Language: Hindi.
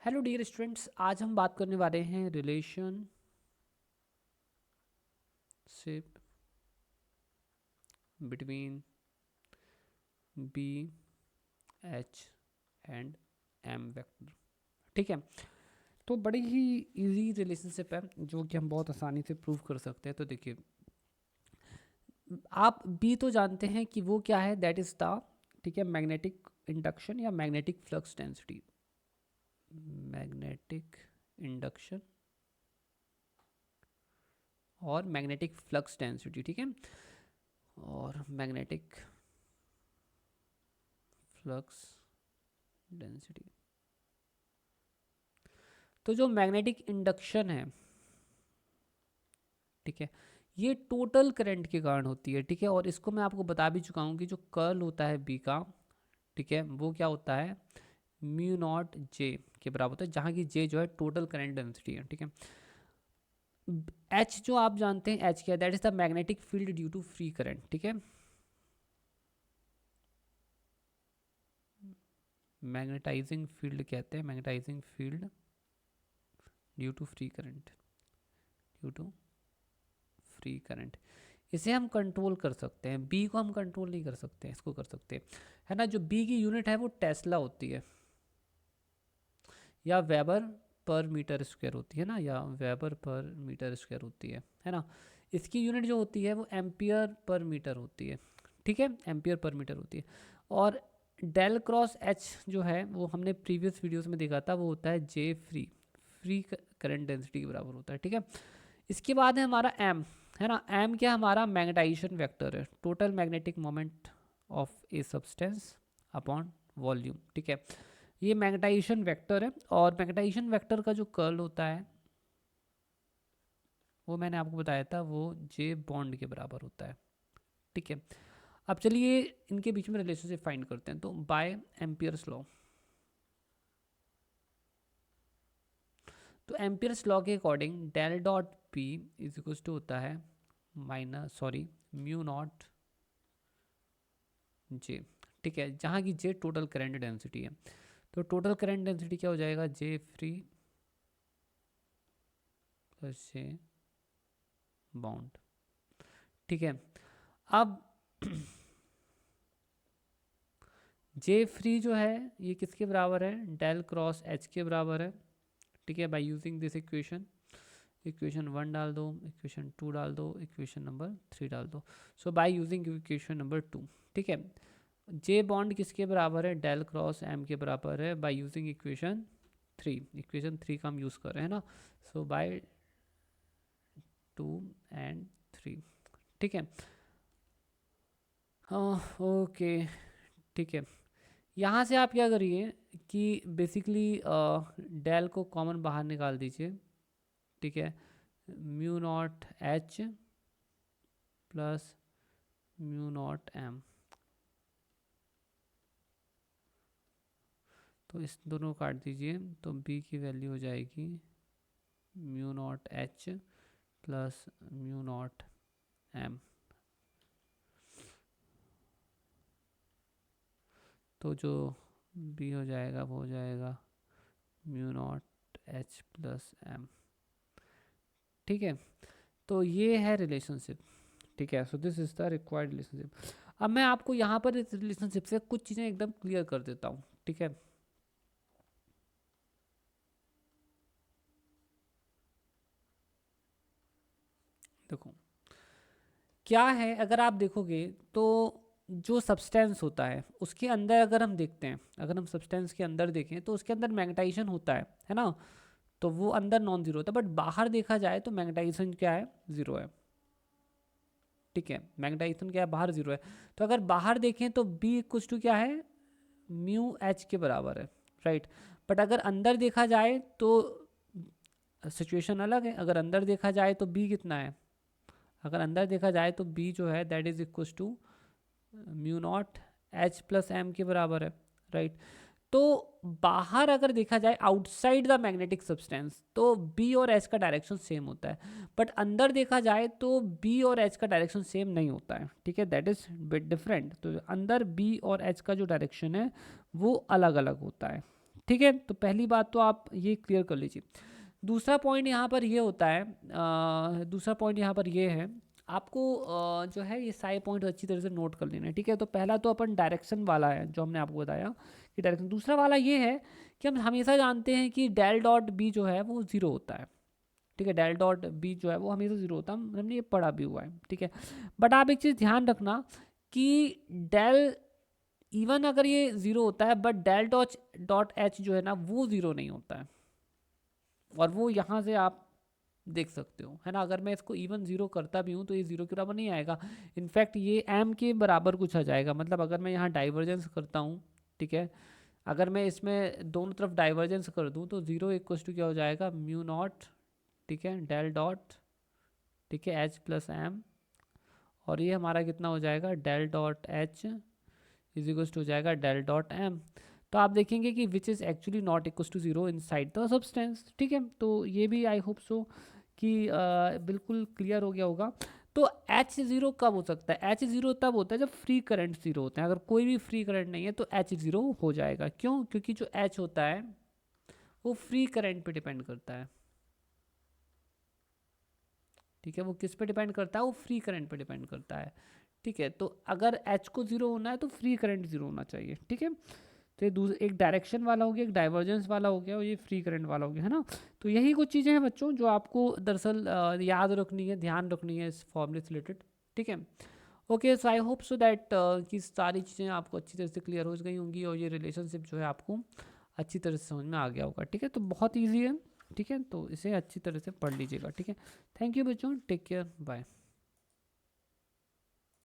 हेलो डियर स्टूडेंट्स, आज हम बात करने वाले हैं relationship between B H and M vector. ठीक है, तो बड़ी ही इजी रिलेशनशिप है जो कि हम बहुत आसानी से प्रूव कर सकते हैं। तो देखिए, आप बी तो जानते हैं कि वो क्या है, दैट इज द, ठीक है, मैग्नेटिक इंडक्शन या magnetic flux density. Magnetic induction और मैग्नेटिक फ्लक्स डेंसिटी, ठीक है, और मैग्नेटिक फ्लक्स डेंसिटी। तो जो मैग्नेटिक इंडक्शन है, ठीक है, ये टोटल करंट के कारण होती है। ठीक है, और इसको मैं आपको बता भी चुका हूँ कि जो कर्ल होता है बी का, ठीक है, वो क्या होता है, म्यू नॉट जे के बराबर होता है, जहाँ की जे जो है टोटल करंट डेंसिटी है। ठीक है, एच जो आप जानते हैं एच क्या है, that is the magnetic field due to free current. ठीक है, मैग्नेटाइजिंग फील्ड कहते हैं, magnetizing field due to free current, due to free current. इसे हम कंट्रोल कर सकते हैं, बी को हम कंट्रोल नहीं कर सकते, इसको कर सकते हैं, है ना। जो बी की यूनिट है वो टेस्ला होती है या वेबर पर मीटर स्क्वायर होती है ना, या वेबर पर मीटर स्क्वायर होती है ना। इसकी यूनिट जो होती है वो एम्पियर पर मीटर होती है। ठीक है, एम्पियर पर मीटर होती है। और डेल क्रॉस एच जो है वो हमने प्रीवियस वीडियोस में देखा था, वो होता है जे फ्री, फ्री करंट डेंसिटी के बराबर होता है। ठीक है, इसके बाद है हमारा एम, है ना। एम क्या, हमारा मैग्नेटाइजेशन वेक्टर है, total magnetic moment of a substance upon volume. ठीक है, ये मैग्नेटाइजेशन वेक्टर है, और मैग्नेटाइजेशन वेक्टर का जो कर्ल होता है वो मैंने आपको बताया था, वो जे बॉन्ड के बराबर होता है। ठीक है, अब चलिए इनके बीच में रिलेशनशिप फाइंड करते हैं। तो बाय एम्पियर्स लॉ, तो एम्पियर्स लॉ के according del dot P is equal to होता है म्यू नॉट जे। ठीक है, जहाँ की जे टोटल करंट डेंसिटी है, तो टोटल करंट डेंसिटी क्या हो जाएगा, जे फ्री प्लस जे बाउंड। ठीक है, अब जे फ्री जो है ये किसके बराबर है, डेल क्रॉस एच के बराबर है। ठीक है, by using this equation, equation 1 डाल दो, इक्वेशन 2 डाल दो, इक्वेशन नंबर 3 डाल दो। सो बाय यूजिंग इक्वेशन नंबर 2, ठीक है, जे बॉन्ड किसके बराबर है, डेल क्रॉस एम के बराबर है, बाय यूजिंग इक्वेशन 3, इक्वेशन 3 का हम यूज़ कर रहे हैं ना। सो बाय 2 एंड 3। ठीक है, ओके, ठीक है, यहाँ से आप क्या करिए कि बेसिकली डेल को कॉमन बाहर निकाल दीजिए। ठीक है, mu naught H plus mu naught M, तो इस दोनों को काट दीजिए, तो बी की वैल्यू हो जाएगी mu naught H plus mu naught M. तो जो बी हो जाएगा वो हो जाएगा mu naught H plus M. ठीक है, तो ये है रिलेशनशिप। ठीक है, so this is the required relationship. अब मैं आपको यहाँ पर इस रिलेशनशिप से कुछ चीज़ें एकदम क्लियर कर देता हूँ। ठीक है, देखो क्या है, अगर आप देखोगे तो जो सब्सटेंस होता है उसके अंदर अगर हम देखते हैं, अगर हम सब्सटेंस के अंदर देखें तो उसके अंदर मैग्नेटाइजेशन होता है ना, तो वो अंदर नॉन जीरो होता है, बट बाहर देखा जाए तो मैग्नेटाइजेशन क्या है, जीरो है। ठीक है, मैग्नेटाइजेशन क्या है, बाहर जीरो है। तो अगर बाहर देखें तो बी इक्वल टू क्या है, म्यू एच के बराबर है, राइट। बट अगर अंदर देखा जाए तो सिचुएशन अलग है। अगर अंदर देखा जाए तो बी कितना है, अगर अंदर देखा जाए तो बी जो है that is equal to mu naught H plus M के बराबर है, राइट। तो बाहर अगर देखा जाए आउटसाइड द मैग्नेटिक सब्सटेंस तो बी और एच का डायरेक्शन सेम होता है, बट अंदर देखा जाए तो बी और एच का डायरेक्शन सेम नहीं होता है। ठीक है, दैट इज बिट डिफरेंट। तो अंदर बी और एच का जो डायरेक्शन है वो अलग अलग होता है। ठीक है, तो पहली बात तो आप ये क्लियर कर लीजिए। दूसरा पॉइंट यहाँ पर ये होता है, दूसरा पॉइंट यहाँ पर ये है, आपको जो है ये सारे पॉइंट अच्छी तरह से नोट कर लेना है। ठीक है, तो पहला तो अपन डायरेक्शन वाला है जो हमने आपको बताया कि डायरेक्शन। दूसरा वाला ये है कि हम हमेशा जानते हैं कि डेल डॉट बी जो है वो ज़ीरो होता है। ठीक है, डेल डॉट बी जो है वो हमेशा ज़ीरो होता है, हमने ये पढ़ा भी हुआ है। ठीक है, बट आप एक चीज़ ध्यान रखना कि डेल इवन अगर ये ज़ीरो होता है बट डेल डॉट एच जो है ना वो ज़ीरो नहीं होता है, और वो यहाँ से आप देख सकते हो, है ना। अगर मैं इसको इवन ज़ीरो करता भी हूँ तो ये ज़ीरो के बराबर नहीं आएगा, इनफैक्ट ये एम के बराबर कुछ आ जाएगा। मतलब अगर मैं यहाँ डाइवर्जेंस करता हूँ, ठीक है, अगर मैं इसमें दोनों तरफ डाइवर्जेंस कर दूँ तो ज़ीरो इक्वल टू क्या हो जाएगा, म्यू नॉट, ठीक है, डेल डॉट, ठीक है, एच प्लस एम, और ये हमारा कितना हो जाएगा, del dot H is equal to हो जाएगा डेल डॉट एम। तो आप देखेंगे कि which is actually not equal to zero inside the substance. ठीक है, तो ये भी आई होप सो कि बिल्कुल क्लियर हो गया होगा। तो एच ज़ीरो कब हो सकता है, एच ज़ीरो तब होता है जब फ्री करंट ज़ीरो होते हैं। अगर कोई भी फ्री करंट नहीं है तो एच ज़ीरो हो जाएगा। क्यों, क्योंकि जो एच होता है वो फ्री करंट पे डिपेंड करता है। ठीक है, वो किस पे डिपेंड करता है, वो फ्री करंट पे डिपेंड करता है। ठीक है, तो अगर एच को ज़ीरो होना है तो फ्री करंट ज़ीरो होना चाहिए। ठीक है, तो ये एक डायरेक्शन वाला हो गया, एक डाइवर्जेंस वाला हो गया, और ये फ्री करंट वाला हो गया, है ना। तो यही कुछ चीज़ें हैं बच्चों जो आपको दरअसल याद रखनी है, ध्यान रखनी है इस फॉर्मूले से रिलेटेड। ठीक है, okay, so I hope so that कि सारी चीज़ें आपको अच्छी तरह से क्लियर हो गई होंगी, और ये रिलेशनशिप जो है आपको अच्छी तरह से समझ में आ गया होगा। ठीक है, तो बहुत ईजी है। ठीक है, तो इसे अच्छी तरह से पढ़ लीजिएगा। ठीक है, थैंक यू बच्चों, टेक केयर, बाय।